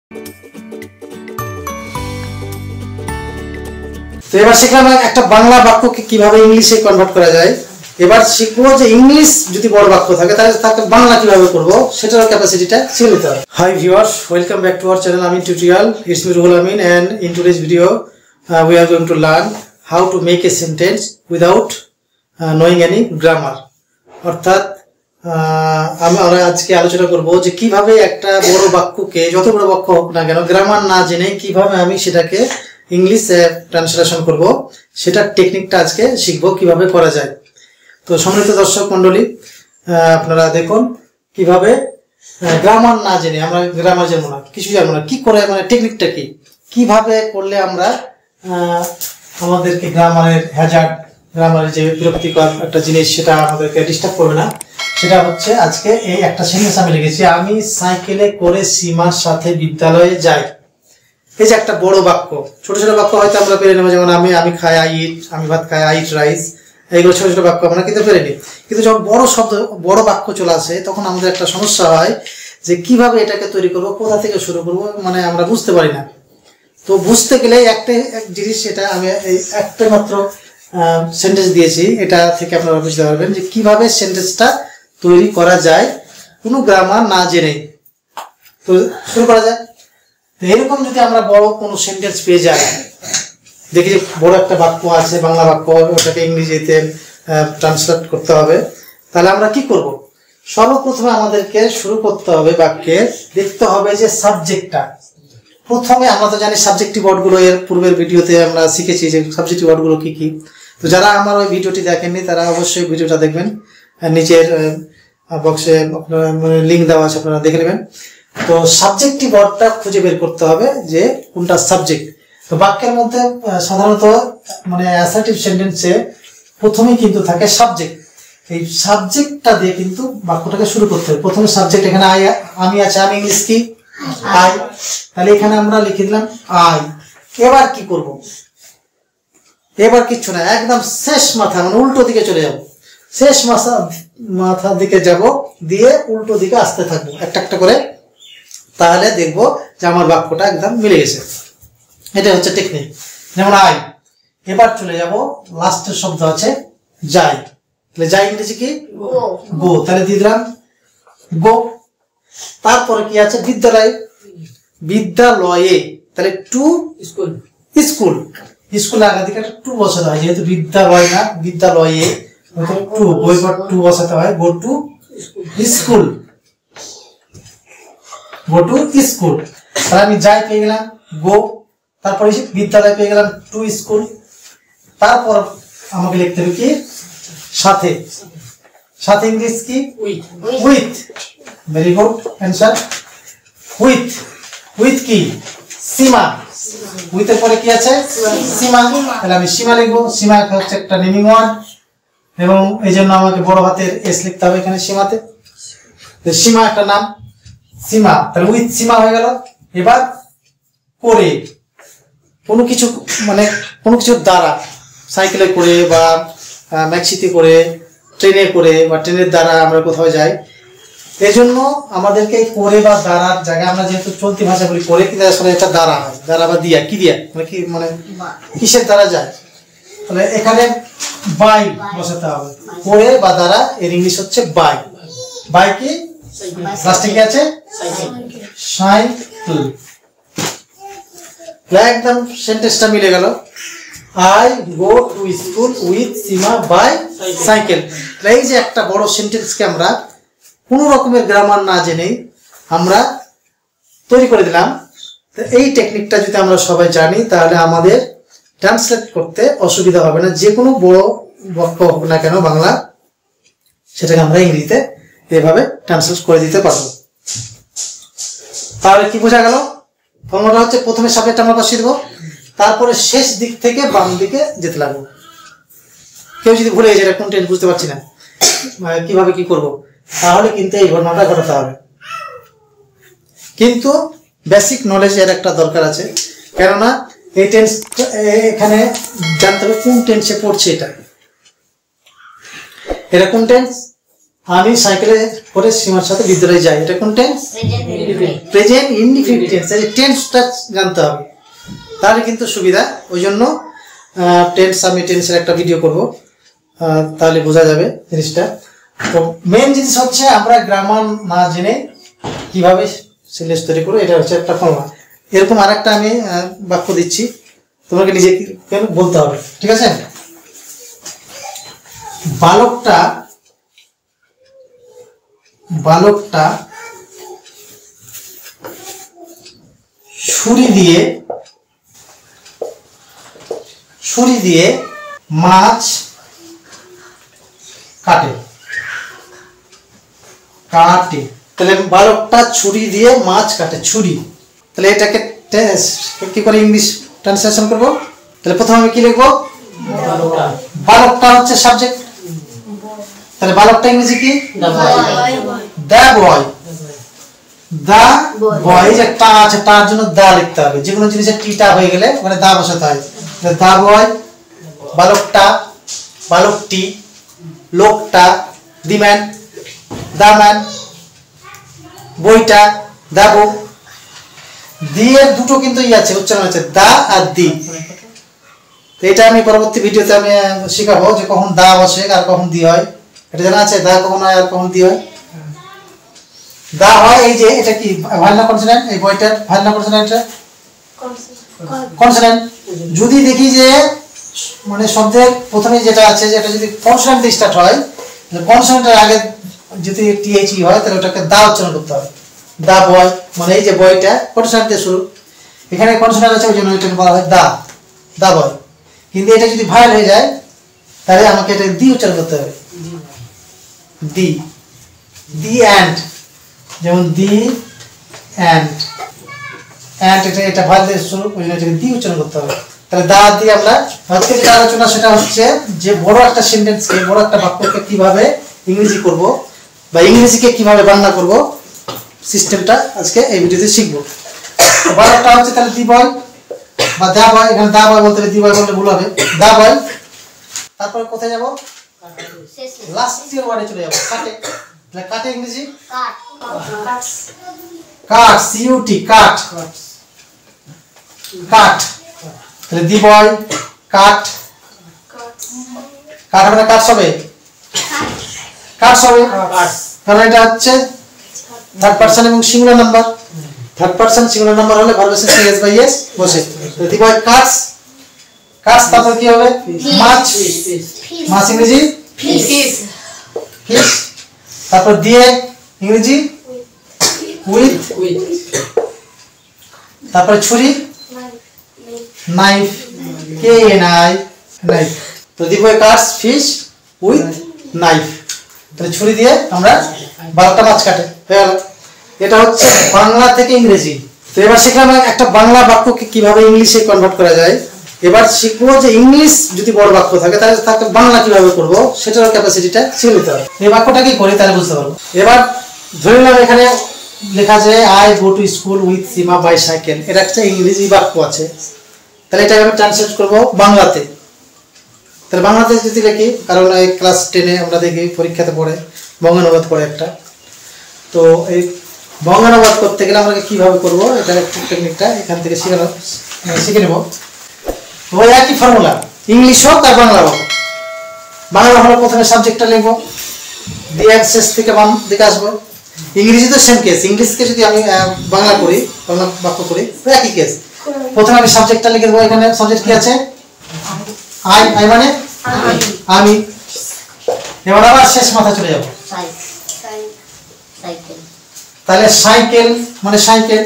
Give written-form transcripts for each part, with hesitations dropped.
তো এবার শিখলাম একটা বাংলা বাক্যকে কিভাবে ইংলিশে কনভার্ট করা যায়। এবার শিখবো যে ইংলিশ যদি বড় বাক্য থাকে তাহলে তাকে বাংলা কিভাবে করব সেটার ক্যাপাসিটিটা শিখে নিতে হবে। Hi viewers, welcome back to our channel Amin tutorial. It's me Ruhul Amin and in today's video we are going to learn how to make a sentence without knowing any grammar। অর্থাৎ আমরা আজকে আলোচনা করব যে কিভাবে একটা বড় বাক্যকে, যত বড় বাক্য হোক না কেন, গ্রামার না জেনে কিভাবে আমি সেটাকে ইংলিশে ট্রান্সলেশন করব, সেটার টেকনিকটা আজকে শিখবো কিভাবে করা যায়। তো সম্মানিত দর্শক মন্ডলী, আপনারা দেখুন কিভাবে গ্রামার না জেনে, আমরা গ্রামার জানবো না, কিছু জানবো না, কি করে মানে টেকনিকটা কি, কিভাবে করলে আমরা আমাদেরকে গ্রামারের হ্যাজার্ড, গ্রামারের যে বিরক্তিকর একটা জিনিস সেটা আমাদেরকে ডিস্টার্ব করবে না। সেটা হচ্ছে আজকে এই একটা সেন্টেন্স আমি লিখেছি, আমি সাইকেলে করে সীমার সাথে বিদ্যালয়ে যাই। এই যে একটা বড় বাক্য, ছোট ছোট বাক্য হয়তো আমরা পেরে নেবো, যেমন আমি খাই, আই ইট, আমি ভাত খাই, আই ইট রাইস। এইগুলো ছোট ছোট বাক্য আমরা কিন্তু পেরে নিই। কিন্তু যখন বড় শব্দ, বড় বাক্য চলে আসে, তখন আমাদের একটা সমস্যা হয় যে কিভাবে এটাকে তৈরি করবো, কোথা থেকে শুরু করবো, মানে আমরা বুঝতে পারি না। তো বুঝতে গেলে এক জিনিস, এটা আমি এই একটা মাত্র সেন্টেন্স দিয়েছি, এটা থেকে আপনারা বুঝতে পারবেন যে কিভাবে সেন্টেন্সটা তৈরি করা যায় কোনো গ্রামার না জেনে। তো শুরু করা যায়। তো এরকম যদি আমরা বড় কোনো সেন্টেন্স পেয়ে যাই, দেখি যে বড় একটা বাক্য আছে, বাংলা বাক্য, ওটাকে ইংরেজিতে ট্রান্সলেট করতে হবে, তাহলে আমরা কি করব? সর্বপ্রথমে আমাদেরকে শুরু করতে হবে বাক্যের, দেখতে হবে যে সাবজেক্টটা। প্রথমে আমরা তো জানি সাবজেক্টিভ ওয়ার্ডগুলো, এর পূর্বের ভিডিওতে আমরা শিখেছি যে সাবজেক্টিভ ওয়ার্ডগুলো কি কি। তো যারা আমার ওই ভিডিওটি দেখেননি তারা অবশ্যই ভিডিওটা দেখবেন, নিচের বক্সে আপনারা লিঙ্ক দেওয়া আছে, আপনারা দেখে নেবেন। তো সাবজেক্টিভ ওয়ার্ডটা খুঁজে বের করতে হবে যে কোনটা সাবজেক্ট। তো বাক্যের মধ্যে সাধারণত মানে অ্যাসার্টিভ সেন্টেন্সে প্রথমেই কিন্তু থাকে সাবজেক্ট। এই সাবজেক্টটা দিয়ে কিন্তু বাক্যটাকে শুরু করতে হবে। প্রথমে সাবজেক্ট, এখানে আমি আছে, আমি ইংলিশ কি আই, তাহলে এখানে আমরা লিখে দিলাম আই। এবার কি করব? এবার কিচ্ছু না, একদম শেষ মাথা মানে উল্টো দিকে চলে যাব, শেষ মাথা দিকে যাব, দিয়ে উল্টো দিকে আসতে থাকবো একটা একটা করে, তাহলে দেখবো যে আমার বাক্যটা একদম মিলে গেছে। এটা হচ্ছে টেকনিক। যেমন আই, এবার চলে যাব, লাস্টের শব্দ আছে যাই, তাহলে যাই ইংরেজি কি গো, তাহলে দিয়ে দিলাম গো। তারপরে কি আছে বিদ্যালয়, বিদ্যালয়ে, তাহলে টু স্কুল, স্কুল, স্কুল আগে দিকে টু বসাতে হয়, যেহেতু বিদ্যালয় না বিদ্যালয়ে, টু বই পর টু বসাতে হয়, গো to school, go to school. তাহলে আমি যাই পেয়ে গেলাম গো, তারপরে বিদ্যালয় পেয়ে গেলাম টু স্কুল। তারপর আমাকে লিখতে হবে কি সাথে, সাথে ইংলিশ কি with, very good answer, with, with কি সীমা, উইথের পরে কি আছে সীমা, তাহলে আমি সীমা লিখবো। সীমা হচ্ছে একটা নেমিং ওয়ার্ড এবং এই জন্য আমাকে বড় হাতের এস লিখতে হবে এখানে সীমাতে। সীমা একটা নাম, সীমা, তাহলে উইথ সীমা হয়ে গেল। এবার করে, কোনো কিছু মানে কোনো কিছুর দ্বারা, সাইকেলে করে বা ম্যাক্সিতে করে, ট্রেনে করে বা ট্রেনের দ্বারা আমরা কোথাও যাই, এই জন্য আমাদেরকে করে বা দ্বারার জায়গায় আমরা যেহেতু চলতি ভাষা বলি করে, কিন্তু আসলে এটা দ্বারা হয়, দ্বারা বা দিয়া, কি দিয়া মানে কি মানে কিসের দ্বারা যায়, তাহলে এখানে বাই বসাতে হবে, করে বা দ্বারা, এর ইংলিশ হচ্ছে বাই। বাই কি লাস্টে কি আছে সাইকেল, একদম সেন্টেন্সটা মিলে গেল। I go to school with Seema by cycle. এই যে একটা বড় সেন্টেন্সকে আমরা কোনো রকমের গ্রামার না জেনেই আমরা তৈরি করে দিলাম। তো এই টেকনিকটা যদি আমরা সবাই জানি, তাহলে আমাদের ট্রান্সলেট করতে অসুবিধা হবে না। যে কোনো বড় বাক্য হোক না কেন বাংলা, সেটাকে আমরা ইংরেজিতে এভাবে ট্রান্সলেট করে দিতে পারবো। তাহলে কি বোঝা গেল? ফর্মুলাটা হচ্ছে প্রথমে সাবজেক্ট আমরা বসিয়ে দেবো, তারপরে শেষ দিক থেকে বাম দিকে যেতে লাগবো। কেউ যদি ভুলে যায় কোন টেন্স বুঝতে পারছি না, কিভাবে কি করব, তাহলে কিন্তু এই ঘটনাটা ঘটাতে হবে। কিন্তু বেসিক নলেজ এর একটা দরকার আছে, কেননা এই টেন্স এখানে জানতে হবে কোন টেন্সে পড়ছে। এটা এরকম টেন্স, আমি সাইকেলে করে সীমার সাথে বিদ্যালয়ে যাই, এটা কোন টেন্স প্রেজেন্ট ইনডিফিনিট টেন্স, এই টেন্সটা জানতে হবে, তাহলে কিন্তু সুবিধা। ওই জন্য আমি টেন্সের একটা ভিডিও করব, তাহলে বোঝা যাবে জিনিসটা। তো মেন জিনিস হচ্ছে আমরা গ্রামার না জেনে কিভাবে সেন্টেন্স তৈরি করবো, এটা হচ্ছে একটা ফর্মুলা। এরকম আরেকটা আমি বাক্য দিচ্ছি, তোমাকে নিজে বলতে হবে, ঠিক আছে? বালকটা ছুরি দিয়ে মাছ কাটে। তাহলে বালকটা ছুরি দিয়ে মাছ কাটে, ছুরি। তাহলে এটাকে কি করে ইংলিশ ট্রান্সলেশন করব? তাহলে প্রথমে আমি কি লিখবো? বালকটা হচ্ছে সাবজেক্ট, তাহলে বালকটা ইংরেজি কি? দা বয়। দা বয়, যে টা আছে তার জন্য দা লিখতে হবে, যে কোনো জিনিসের টিটা হয়ে গেলে ওখানে দা বসাতে হয়। দা বয়, বালকটা, বালকটি, লোকটা, দি ম্যান, দা ম্যান, বইটা, দা বুক। দি এর দুটো কিন্তু আছে, উচ্চারণ আছে, দা আর দি। এটা আমি পরবর্তী ভিডিওতে আমি শিখাবো যে কখন দা বসে আর কখন দি হয়, এটা জানা আছে? দা কখন হয় আর কখন দি হয়? দা হয় এই যে, এটা কি ভাইল না কনসোনেন্ট? এই বইটার ভাইল না কনসোনেন্ট? কনসোনেন্ট। যদি দেখি যে মানে শব্দের প্রথমে যেটা আছে, যেটা যদি কনসোনেন্ট দিয়ে স্টার্ট হয়, কনসোনেন্টের আগে যদি টিএইচ হয়, তাহলে ওটাকে দা উচ্চারণ করতে হবে। দা বয়, মানে এই যে বইটা কনসোনেন্ট দিয়ে শুরু, এখানে কনসোনেন্ট আছে, ওই জন্য এটাকে বলা হয় দা, দা বয়। কিন্তু এটা যদি ভাইল হয়ে যায়, তাহলে আমাকে এটা দি উচ্চারণ করতে হবে, দি। দি অ্যান্ড, যেমন দি অ্যান্ড, এটা ভাইল দিয়ে শুরু, ওই জন্য এটাকে দি উচ্চারণ করতে হবে। তাহলে দা দিয়ে আমরা আজকে যেটা আলোচনা সেটা হচ্ছে যে বড় একটা সেন্টেন্সকে, বড় একটা বাক্যকে কিভাবে ইংরেজি করব বা ইংরেজিকে কিভাবে বাংলা করব, সিস্টেমটা আজকে এই ভিডিওতে শিখবো। বড়টা হচ্ছে তাহলে দি বয় বা দা বয়, এখানে দা বয় বলতে দি বয় বললে ভুল হবে, দা বয়। তারপর কোথায় যাব? লাস্ট ওয়ার্ডে চলে যাব, কাটে। তাহলে কাটে ইংরেজি কাট, সিইউটি, কাট, কাট। তাহলে দি বয় কাট, কাট মানে কাট হবে, কাট হবে, কারণ এটা হচ্ছে থার্ড পারসন এবং singular number. Third person singular number হলে ভার্ব শেষে এস বাই এস বসে। দি বয় কাটস, কাটস। তারপর কি হবে? মাছ, মাছ ইংরেজি ফিশ, ফিশ। তারপর দিয়ে ইংরেজি উইথ, তারপর ছুরি knife, K N I, knife. তো দি বয় কাটস ফিশ উইথ নাইফ, তাহলে ছুরি দিয়ে আমরা 12টা মাছ কাটে, হয়ে গেল। এটা হচ্ছে বাংলা থেকে ইংরেজি। তো এবার শিখলাম একটা বাংলা বাক্যকে কিভাবে ইংলিশে কনভার্ট করা যায়। এবার শিখবো যে ইংলিশ যদি বড় বাক্য থাকে তাহলে তাকে বাংলা কিভাবে করব, সেটার ক্যাপাসিটিটা শিখে নিতে হবে। এই বাক্যটা কি করি তাহলে বুঝতে পারবো। এবার ধরে নিলাম এখানে লেখা আছে I go to school with Seema by cycle, এটা একটা ইংরেজি বাক্য আছে। তাহলে এটাকে আমি ট্রান্সলেট করব বাংলাতে। তাহলে বাংলাতে যদি লিখি, কারণ এই ক্লাস 10-এ আমরা দেখি পরীক্ষাতে পড়ে বঙ্গানুবাদ পড়ে একটা, তো এই বঙ্গানুবাদ করতে গেলে আমরা কিভাবে করব, এটা একটু টেকনিকটা এখান থেকে শিখে নেব। ওই একই ফর্মুলা, ইংলিশ হোক আর বাংলা হোক। বাংলা হলে প্রথমে সাবজেক্টটা লিখবো, দিয়ে শেষ থেকে বাম দিকে আসবো। ইংরেজি তো সেম কেস, ইংলিশকে যদি আমি বাংলা করি, বাংলা বাক্য করি, একই কেস। প্রথমে আমি সাবজেক্টটা লিখে দেবো, এখানে সাবজেক্ট কি আছে? আই, আই মানে আমি। এবার আবার শেষ মাথা চলে যাবো, তাহলে সাইকেল মানে সাইকেল,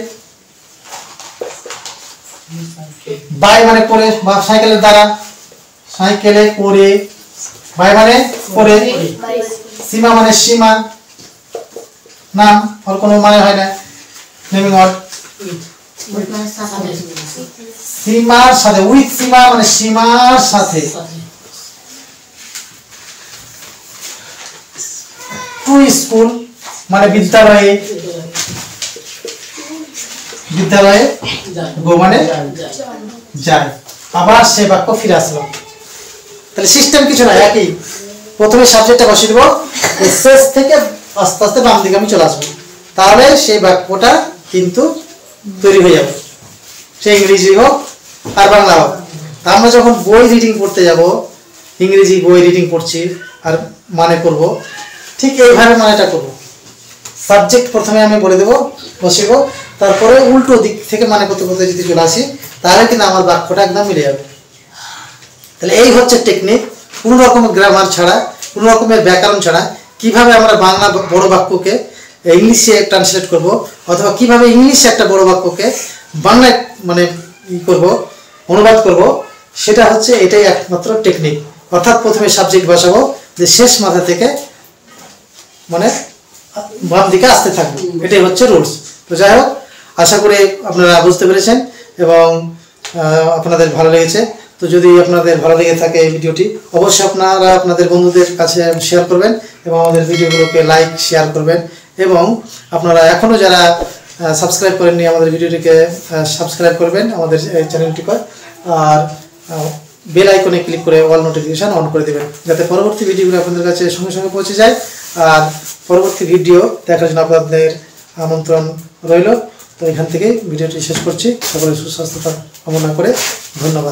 বাই মানে করে বা সাইকেলের দ্বারা, সাইকেলে করে, বাই মানে করে, সীমা মানে সীমা, নাম আর কোনো মানে হয় না, নেমিং ওয়ার্ড। সীমার সাথে, উইথ সীমা মানে সীমার সাথে, টু স্কুল মানে বিদ্যালয়ে, বিদ্যালয়ে গো মানে যায়। আবার সে বাক্য ফিরে আসলাম। তাহলে সিস্টেম কিছু না, একই। প্রথমে সাবজেক্টটা বসিয়ে দেবো, শেষ থেকে আস্তে আস্তে বাম দিকে আমি চলে আসবো, তাহলে সেই বাক্যটা কিন্তু তৈরি হয়ে যাবে, সে ইংরেজি হোক আর বাংলা হোক। আমরা যখন বই রিডিং পড়তে যাব, ইংরেজি বই রিডিং পড়ছি আর মানে করব, ঠিক এইভাবে মানেটা করব। সাবজেক্ট প্রথমে আমি বলে দেবো, বসিব, তারপরে উল্টো দিক থেকে মানে করতে করতে যদি চলে আসি, তাহলে কিন্তু আমার বাক্যটা একদম মিলে যাবে। তাহলে এই হচ্ছে টেকনিক, কোনো রকমের গ্রামার ছাড়া, কোনো রকমের ব্যাকরণ ছাড়া কিভাবে আমরা বাংলা বড় বাক্যকে ইংলিশে ট্রান্সলেট করব, অথবা কিভাবে ইংলিশে একটা বড় বাক্যকে বাংলায় মানে করব, অনুবাদ করব, সেটা হচ্ছে এটাই একমাত্র টেকনিক। অর্থাৎ প্রথমে সাবজেক্ট বসাবো, যে শেষ মাথা থেকে মানে বাম দিকে আসতে থাকবে, এটাই হচ্ছে রুলস। তো যাই হোক, আশা করি আপনারা বুঝতে পেরেছেন এবং আপনাদের ভালো লেগেছে। তো যদি আপনাদের ভালো লেগে থাকে এই ভিডিওটি, অবশ্যই আপনারা আপনাদের বন্ধুদের কাছে শেয়ার করবেন এবং আমাদের ভিডিওগুলোকে লাইক শেয়ার করবেন। এবং আপনারা এখনও যারা সাবস্ক্রাইব করেননি আমাদের ভিডিওটিকে সাবস্ক্রাইব করবেন আমাদের এই চ্যানেলটিকে, আর বেল আইকনে ক্লিক করে অল নোটিফিকেশান অন করে দেবেন, যাতে পরবর্তী ভিডিওগুলো আপনাদের কাছে সঙ্গে সঙ্গে পৌঁছে যায়। আর পরবর্তী ভিডিও দেখার জন্য আপনাদের আমন্ত্রণ রইল। তো এখান থেকে ভিডিওটি শেষ করছি, সকলের সুস্বাস্থ্য কামনা করে ধন্যবাদ।